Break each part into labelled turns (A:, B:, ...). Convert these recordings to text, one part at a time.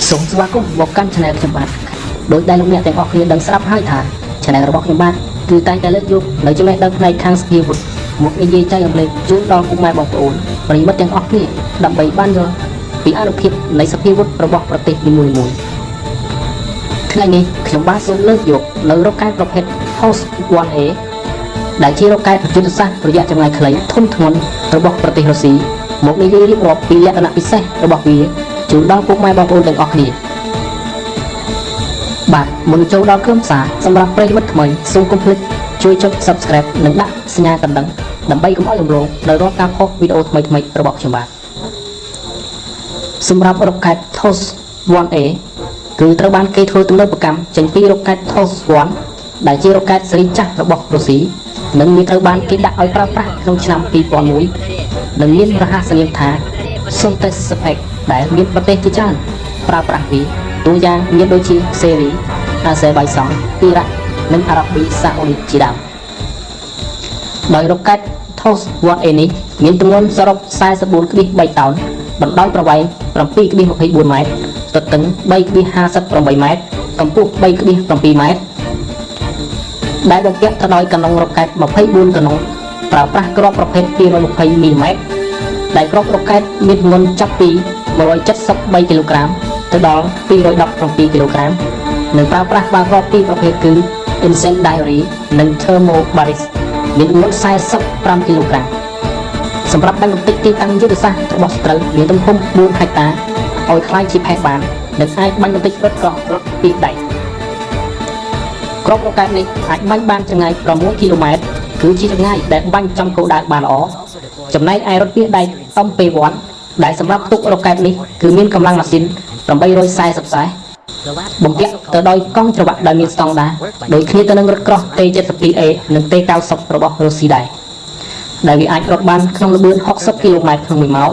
A: សូមស្វាគមន៍មកកាន់ Channel ខ្ញុំបាទដោយដែលលោកអ្នកទាំងអស់គ្នាដឹងស្រាប់ហើយថា Channel របស់ខ្ញុំបាទគឺតែងតែលើកយកនៅចំណេះដឹងផ្នែកខាងសភាវុធមកនិយាយចែកអំលែកជូនដល់ពុកម៉ែបងប្អូនប្រិយមិត្តទាំងអស់គ្នាដើម្បីបានយល់ពីអានុភាពនៃសភាវុធរបស់ប្រទេសនីមួយៗថ្ងៃនេះខ្ញុំបាទសូមលើកយកនៅរ៉ុកកែតប្រភេទ Host 1A ដែលជារ៉ុកកែតប្រយុទ្ធសាស្ត្ររយៈចម្ងាយខ្លីធំធ្ងន់របស់ប្រទេសរុស្ស៊ីមកនិយាយរៀបរាប់ពីលក្ខណៈពិសេសរបស់វាជូនដល់ពុកម៉ែបងប្អូនទាំងអស់គ្នាបាទមុនចូលដល់ក្រុមសារសម្រាប់ប្រិយមិត្តថ្មីសូមកុំភ្លេចជួយចុច Subscribe និងដាក់សញ្ញាកណ្ដឹងដើម្បីកុំឲ្យរំលងនៅរាល់ការផុសវីដេអូថ្មីៗរបស់ខ្ញុំបាទសម្រាប់រ៉ុកកែត Host 1A គឺត្រូវបានគេធ្វើទំនើបកម្មចេញពីរ៉ុកកែត Host 1ដែលជារ៉ុកកែតស៊េរីចាស់របស់រុស្ស៊ីនិងវាត្រូវបានគេដាក់ឲ្យប្រើប្រាស់ក្នុងឆ្នាំ2001និងមានរហស្សនាមថា Sontes Spec ដែលមានប្រទេសជាច្រើនប្រើប្រាស់វាតួយ៉ាងមានដូចជាសេរីអាសេបៃសង់អ៊ីរ៉ាក់និងអារ៉ាប៊ីសាអូឌីជាដើមដោយរ៉ុកកែត Host 1A នេះមានទម្ងន់សរុប 44.3 តោនបណ្ដោយប្រវែង 7.24 ម៉ែត្រទទឹង 3.58 ម៉ែត្រកម្ពស់ 3.7 ម៉ែត្រដែលបំពាក់ទៅដោយកាណុងរ៉ុកកែត 24 កាណុងប្រើប្រាស់គ្រាប់ប្រភេទ 220 មីលីម៉ែត្រដែលគ្រាប់រ៉ុកកែតមានទម្ងន់ចាប់ពី 173 គីឡូក្រាមទៅដល់ 217 គីឡូក្រាមនិងប្រើប្រាស់បាល់គ្រាប់ពីរប្រភេទគឺ Incendiary និង Thermobaris មានទម្ងន់ 45 គីឡូក្រាមសម្រាប់បានបន្តិចទីតាំងយុទ្ធសាស្ត្ររបស់ស្រូវមានទំហំ 4 ហិកតាឲ្យខ្លាយជាផេះបាននិងអាចបាញ់បន្តិចរត់កោះរត់ពីដៃគ្រាប់រ៉ុកកែតនេះអាចបាញ់បានចម្ងាយ 6 គីឡូម៉ែត្រគឺជាចម្ងាយដែលបាញ់ចំគោលដៅបានល្អចំណែកឯរថពាសដែក MP1 ដែលសម្រាប់ទុករ៉ុកកែតនេះគឺមានកម្លាំងម៉ាស៊ីន 840 សេះបំពាក់ទៅដោយកង់ច្រវាក់ដែលមានស្តង់ដារដូចគ្នាទៅនឹងរថក្រោះ T72A និង T90 របស់រុស្ស៊ីដែរដែលវាអាចរត់បានក្នុងល្បឿន 60 គីឡូម៉ែត្រក្នុង1ម៉ោង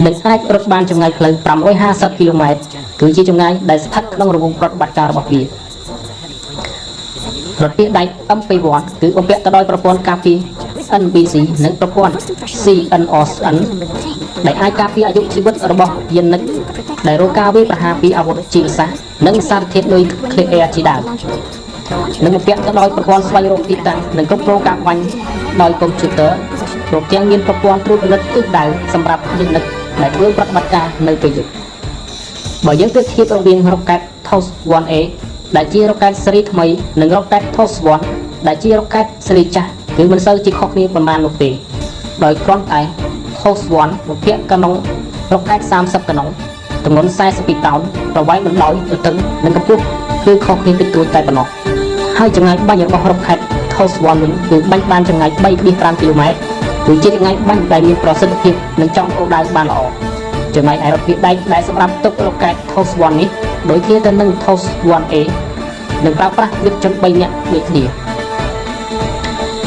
A: និងអាចរត់បានចម្ងាយផ្លូវ 550 គីឡូម៉ែត្រគឺជាចម្ងាយដែលស្ថិតក្នុងរង្វង់ប្រតិបត្តិការរបស់វារថពាសដែក MP1 គឺបំពាក់ទៅដោយប្រព័ន្ធការពារ NBC និងប្រព័ន្ធ CNOSN ដែលអាចការពារអាយុជីវិតរបស់យានិកដែលរងការវាយប្រហារពីអាវុធជីវសាស្ត្រនិងសារធាតុនុយក្លេអ៊ែរជាដើមនិងបំពាក់ទៅដោយប្រព័ន្ធស្វែងរកទីតាំងនិងគ្រប់គ្រងការបាញ់ដោយកុំព្យូទ័រព្រមទាំងមានប្រព័ន្ធត្រួតពិនិត្យទិសដៅសម្រាប់យានិកដែលធ្វើប្រតិបត្តិការនៅពេលយប់បើយើងប្រៀបធៀបរវាងរ៉ុកកែត Host 1A ដែលជារ៉ុកកែតស៊េរីថ្មីនិងរ៉ុកកែត Host 1ដែលជារ៉ុកកែតស៊េរីចាស់គឺមិនសូវជាខុសគ្នាប៉ុន្មាននោះទេដោយគ្រាន់តែ Host 1បំពាក់កាណុងរ៉ុកកែត 30 កាណុងទម្ងន់ 42 តោនប្រវែងបណ្ដោយទទឹងនិងកម្ពស់គឺខុសគ្នាតិចតួចតែប៉ុណ្ណោះហើយចម្ងាយបាញ់របស់រ៉ុកកែត Host 1វិញគឺបាញ់បានចម្ងាយ 3.5 គីឡូម៉ែត្រគឺជាចម្ងាយបាញ់ដែលមានប្រសិទ្ធភាពនិងចំគោលដៅបានល្អចំណែកឯរថពាសដែកដែលសម្រាប់ទុករ៉ុកកែត Host 1នេះដូចគ្នាទៅនឹង Host 1A នឹងប្រើប្រាស់យុទ្ធជន 3 នាក់ដូចគ្នា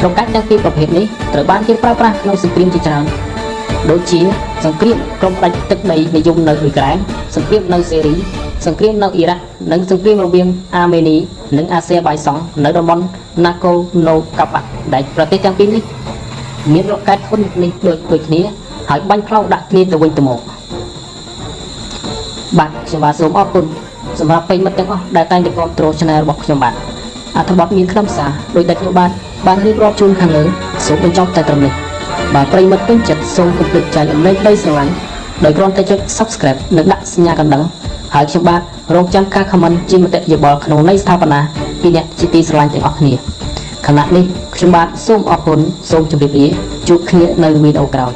A: រ៉ុកកែតទាំងពីរប្រភេទនេះត្រូវបានគេប្រើប្រាស់ក្នុងសង្គ្រាមជាច្រើនដូចជាសង្គ្រាមក្រុមដាច់ទឹកដីនិយមនៅអ៊ុយក្រែនសង្គ្រាមនៅសេរីសង្គ្រាមនៅអ៊ីរ៉ាក់និងសង្គ្រាមរវាងអាមេនីនិងអាសេបៃសង់នៅតំបន់ Nagorno-Karabakh ដែលប្រទេសទាំងពីរនេះមានរ៉ុកកែតហ៊ុននេះដូចគ្នាហើយបាញ់ផ្លោងដាក់គ្នាទៅវិញទៅមកបាទខ្ញុំបាទសូមអរគុណសម្រាប់ប្រិយមិត្តទាំងអស់ដែលតែងតែគាំទ្រ Channel របស់ខ្ញុំបាទអត្ថបទមានខ្លឹមសារដោយដែលខ្ញុំបានរៀបរាប់ជូនខាងលើសូមបញ្ចប់តែត្រឹមនេះបាទប្រិយមិត្តពេញចិត្តសូមកុំភ្លេចចែករំលែកដោយស្រឡាញ់ដោយគ្រាន់តែចុច Subscribe និងដាក់សញ្ញាកណ្ដឹងហើយខ្ញុំបាទរងចាំការ comment ជាមតិយោបល់ក្នុងន័យស្ថាបនាពីអ្នកជាទីស្រឡាញ់ទាំងអស់គ្នាខណៈនេះខ្ញុំបាទសូមអរគុណសូមជម្រាបលាជួបគ្នានៅវីដេអូក្រោយ